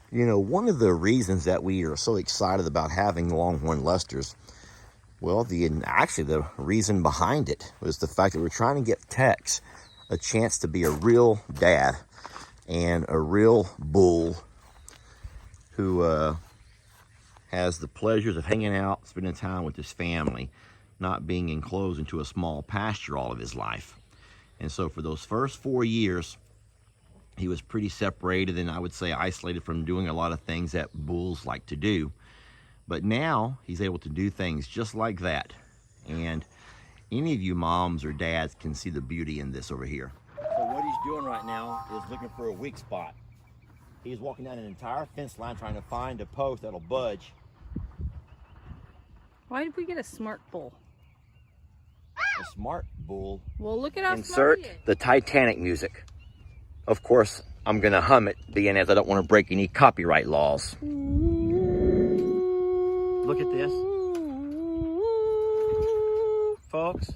You know, one of the reasons that we are so excited about having Longhorn Lesters, well, actually the reason behind it was the fact that we're trying to get Tex a chance to be a real dad and a real bull who has the pleasures of hanging out, spending time with his family, not being enclosed into a small pasture all of his life. And so for those first 4 years, he was pretty separated and I would say isolated from doing a lot of things that bulls like to do. But now he's able to do things just like that. And any of you moms or dads can see the beauty in this over here. So what he's doing right now is looking for a weak spot. He's walking down an entire fence line trying to find a post that'll budge. Why did we get a smart bull? A smart bull. Well, look at how Insert smart he is. the Titanic music. Of course, I'm gonna hum it, being as I don't want to break any copyright laws. Look at this. Folks,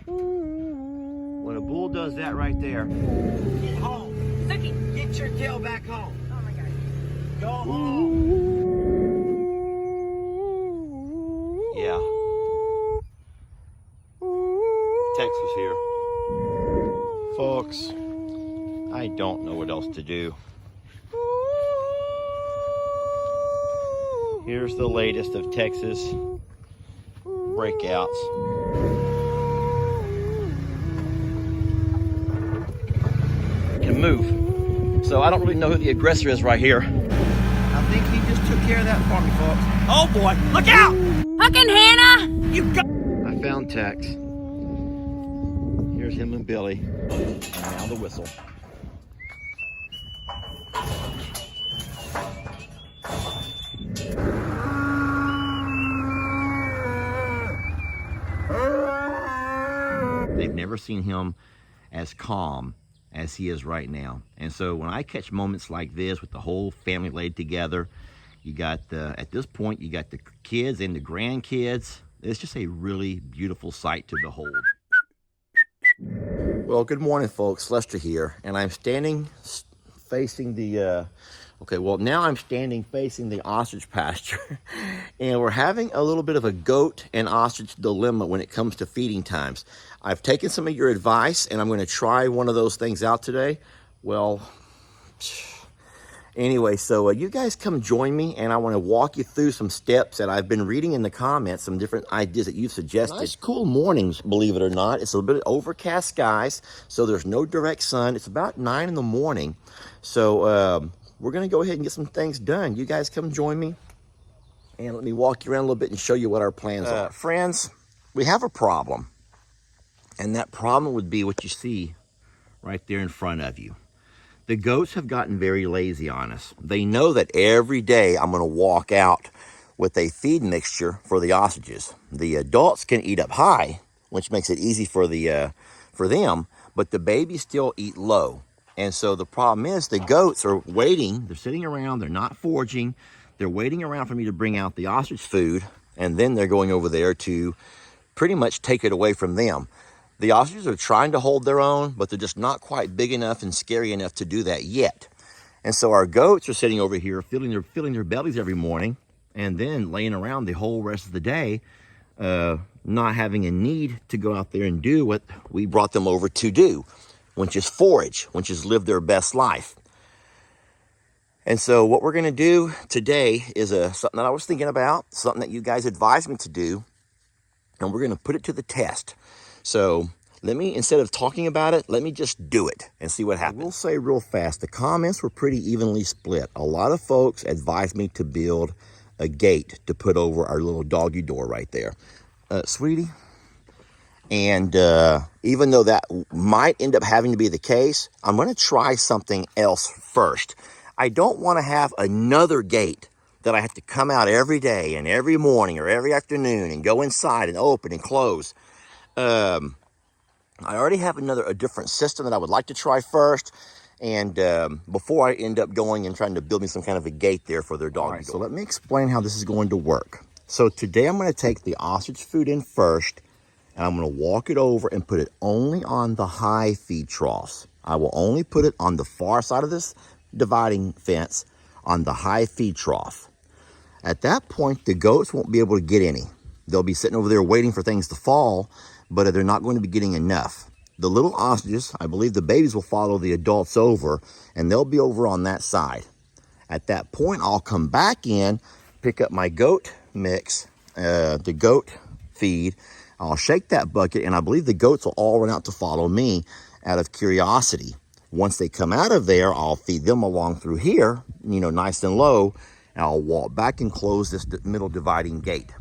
when a bull does that right there, get home. Sucky. Get your tail back home. Oh my God. Go home. Yeah. Tex was here. Folks, I don't know what else to do. Here's the latest of Texas breakouts. Can move. So I don't really know who the aggressor is right here. I think he just took care of that for me, folks. Oh boy, look out! Huckin' Hannah! You got. I found Tex. Here's him and Billy. And now the whistle. They've never seen him as calm as he is right now. And so when I catch moments like this with the whole family laid together, you got at this point, you got the kids and the grandkids. It's just a really beautiful sight to behold. Well, good morning, folks. Lester here, and I'm standing facing the, now I'm standing facing the ostrich pasture, and we're having a little bit of a goat and ostrich dilemma when it comes to feeding times. I've taken some of your advice, and I'm going to try one of those things out today. Well, anyway, so you guys come join me, and I want to walk you through some steps that I've been reading in the comments, some different ideas that you've suggested. Nice, cool mornings, believe it or not. It's a little bit overcast skies, so there's no direct sun. It's about 9 in the morning, so we're going to go ahead and get some things done. You guys come join me, and let me walk you around a little bit and show you what our plans are. Friends, we have a problem, and that problem would be what you see right there in front of you. The goats have gotten very lazy on us. They know that every day I'm going to walk out with a feed mixture for the ostriches. The adults can eat up high, which makes it easy for them, but the babies still eat low. And so the problem is the goats are waiting. They're sitting around. They're not foraging. They're waiting around for me to bring out the ostrich food, and then they're going over there to pretty much take it away from them. The ostriches are trying to hold their own, but they're just not quite big enough and scary enough to do that yet. And so our goats are sitting over here filling their bellies every morning and then laying around the whole rest of the day, not having a need to go out there and do what we brought them over to do, which is forage, which is live their best life. And so what we're going to do today is something that I was thinking about, something that you guys advised me to do, and we're going to put it to the test. So instead of talking about it, let me just do it and see what happens. We'll say real fast, the comments were pretty evenly split. A lot of folks advised me to build a gate to put over our little doggy door right there. Sweetie? And even though that might end up having to be the case, I'm going to try something else first. I don't want to have another gate that I have to come out every day and every morning or every afternoon and go inside and open and close. I already have a different system that I would like to try first, and before I end up going and trying to build me some kind of a gate there for their dog. Right, so let me explain how this is going to work. So today I'm going to take the ostrich food in first, and I'm going to walk it over and put it only on the high feed troughs. I will only put it on the far side of this dividing fence on the high feed trough. At that point, the goats won't be able to get any. They'll be sitting over there waiting for things to fall, but they're not going to be getting enough. The little ostriches, I believe the babies will follow the adults over, and they'll be over on that side. At that point, I'll come back in, pick up my goat mix, the goat feed. I'll shake that bucket, and I believe the goats will all run out to follow me out of curiosity. Once they come out of there, I'll feed them along through here, you know, nice and low, and I'll walk back and close this middle dividing gate.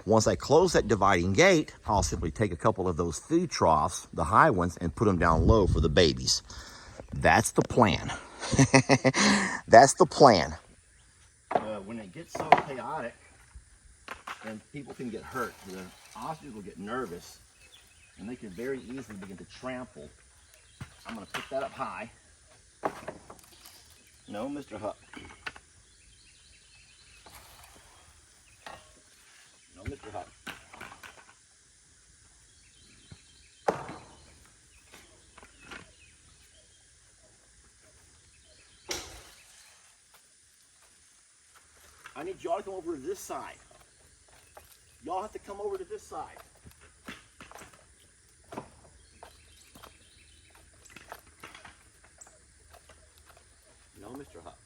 Once I close that dividing gate, I'll simply take a couple of those feed troughs, the high ones, and put them down low for the babies. That's the plan. That's the plan. When it gets so chaotic, then people can get hurt. The ostriches will get nervous, and they can very easily begin to trample. I'm going to put that up high. No, Mr. Huck. No, Mr. Huck. I need y'all to come over to this side. Y'all have to come over to this side. No, Mr. Huck.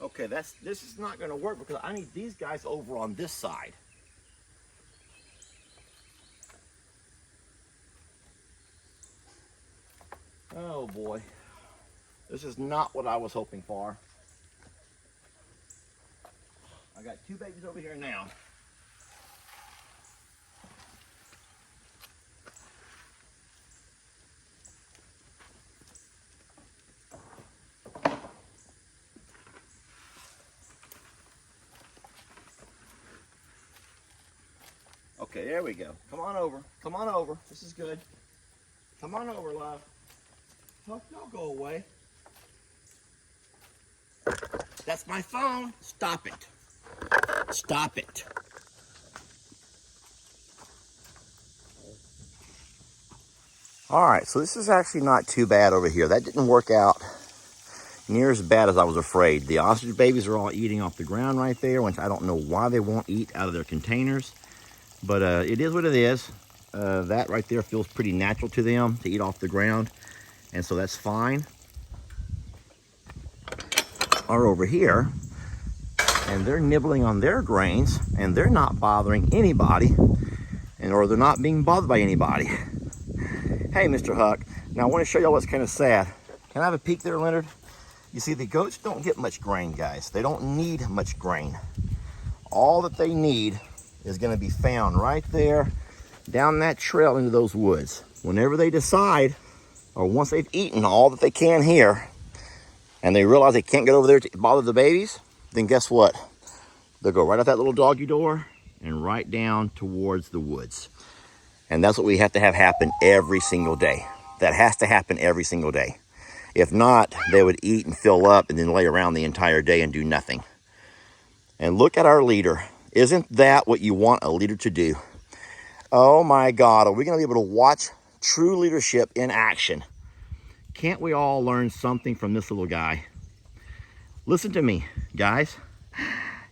Okay, this is not going to work because I need these guys over on this side. Oh boy. This is not what I was hoping for. I got two babies over here now. Okay, there we go. Come on over. Come on over. This is good. Come on over, love. Huck, don't go away. That's my phone. Stop it. Stop it. All right, so this is actually not too bad over here. That didn't work out near as bad as I was afraid. The ostrich babies are all eating off the ground right there, which I don't know why they won't eat out of their containers. But it is what it is. That right there feels pretty natural to them to eat off the ground. And so that's fine. Are over here, and they're nibbling on their grains, and they're not bothering anybody, or they're not being bothered by anybody. Hey, Mr. Huck, now I want to show y'all what's kind of sad. Can I have a peek there, Leonard? You see, the goats don't get much grain, guys. They don't need much grain. All that they need is going to be found right there down that trail into those woods. Whenever they decide, or once they've eaten all that they can here, and they realize they can't get over there to bother the babies, then guess what? They'll go right out that little doggy door and right down towards the woods. And that's what we have to have happen every single day. That has to happen every single day. If not, they would eat and fill up and then lay around the entire day and do nothing. And look at our leader. Isn't that what you want a leader to do? Oh my God, are we going to be able to watch true leadership in action? Can't we all learn something from this little guy? Listen to me, guys.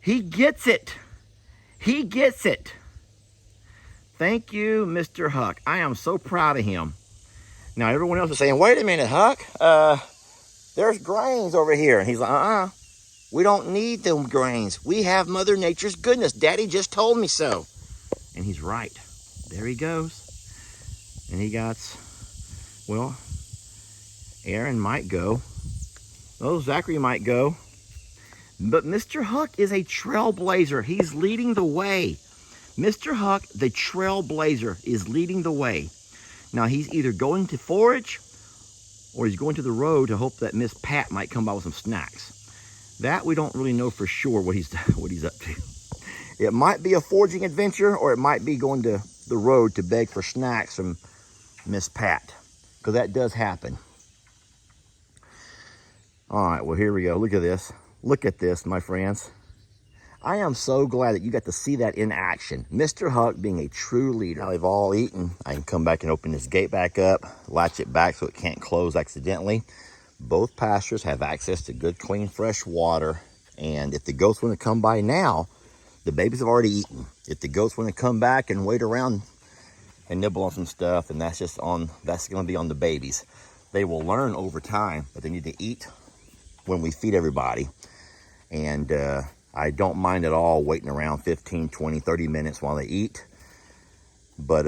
He gets it. He gets it. Thank you, Mr. Huck. I am so proud of him. Now, everyone else is saying, wait a minute, Huck. There's grains over here. And he's like, we don't need them grains. We have Mother Nature's goodness. Daddy just told me so. And he's right. There he goes. And he got, well, Aaron might go. Oh, Zachary might go. But Mr. Huck is a trailblazer. He's leading the way. Mr. Huck, the trailblazer, is leading the way. Now, he's either going to forage or he's going to the road to hope that Miss Pat might come by with some snacks. That we don't really know for sure what he's up to. It might be a foraging adventure, or it might be going to the road to beg for snacks from Miss Pat, because that does happen. All right, well, here we go. Look at this. Look at this, my friends. I am so glad that you got to see that in action. Mr. Huck being a true leader. Now they've all eaten. I can come back and open this gate back up, latch it back so it can't close accidentally. Both pastures have access to good, clean, fresh water. And if the goats want to come by now, the babies have already eaten. If the goats want to come back and wait around and nibble on some stuff, and that's going to be on the babies. They will learn over time, but they need to eat when we feed everybody. And I don't mind at all waiting around 15, 20, 30 minutes while they eat. But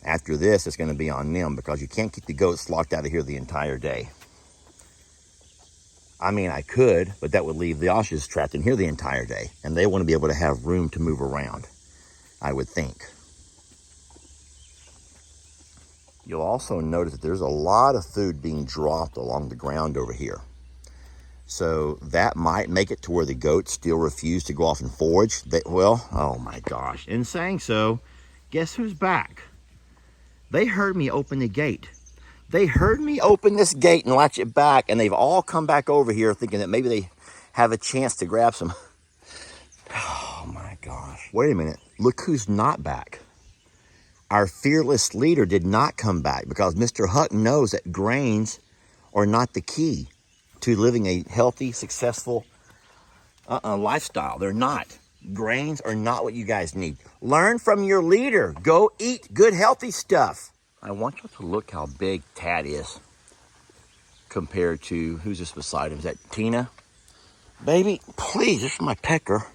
after this, it's going to be on them, because you can't keep the goats locked out of here the entire day. I mean, I could, but that would leave the ostriches trapped in here the entire day. And they want to be able to have room to move around, I would think. You'll also notice that there's a lot of food being dropped along the ground over here. So that might make it to where the goats still refuse to go off and forage. Well, oh my gosh. In saying so, guess who's back? They heard me open the gate. They heard me open this gate and latch it back, and they've all come back over here thinking that maybe they have a chance to grab some. Oh my gosh. Wait a minute. Look who's not back. Our fearless leader did not come back, because Mr. Huck knows that grains are not the key to living a healthy, successful lifestyle. They're not. Grains are not what you guys need. Learn from your leader. Go eat good, healthy stuff. I want you to look how big Tad is compared to, who's this beside him? Is that Tina? Baby, please, this is my pecker.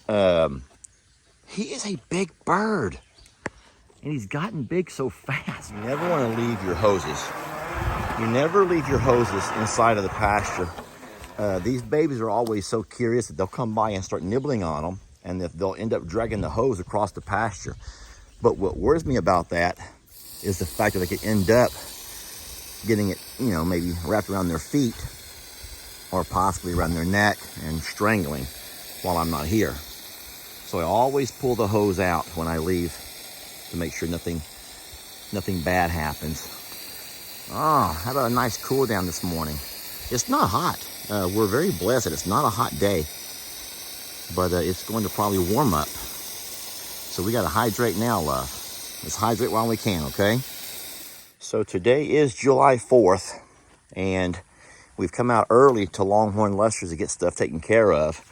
He is a big bird, and he's gotten big so fast. You never want to leave your hoses. You never leave your hoses inside of the pasture. These babies are always so curious that they'll come by and start nibbling on them, and that they'll end up dragging the hose across the pasture. But what worries me about that is the fact that they could end up getting it, maybe wrapped around their feet, or possibly around their neck, and strangling while I'm not here. So I always pull the hose out when I leave to make sure nothing bad happens. Oh, how about a nice cool down this morning? It's not hot. We're very blessed that it's not a hot day, but it's going to probably warm up. So we got to hydrate now, love. Let's hydrate while we can, okay? So today is July 4th, and we've come out early to Longhorn Lester's to get stuff taken care of.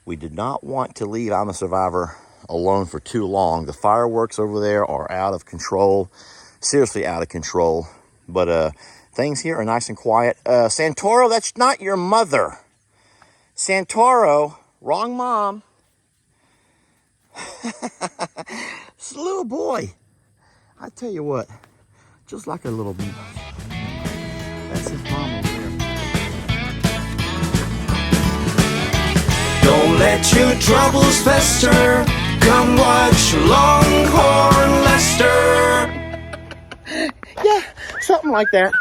We did not want to leave I'm a Survivor alone for too long. The fireworks over there are out of control, seriously out of control. But things here are nice and quiet. Santoro, that's not your mother. Santoro, wrong mom. It's a little boy. I tell you what, just like a little bee. That's his mom over there. Don't let your troubles fester. Come watch Longhorn Lester. Yeah, something like that.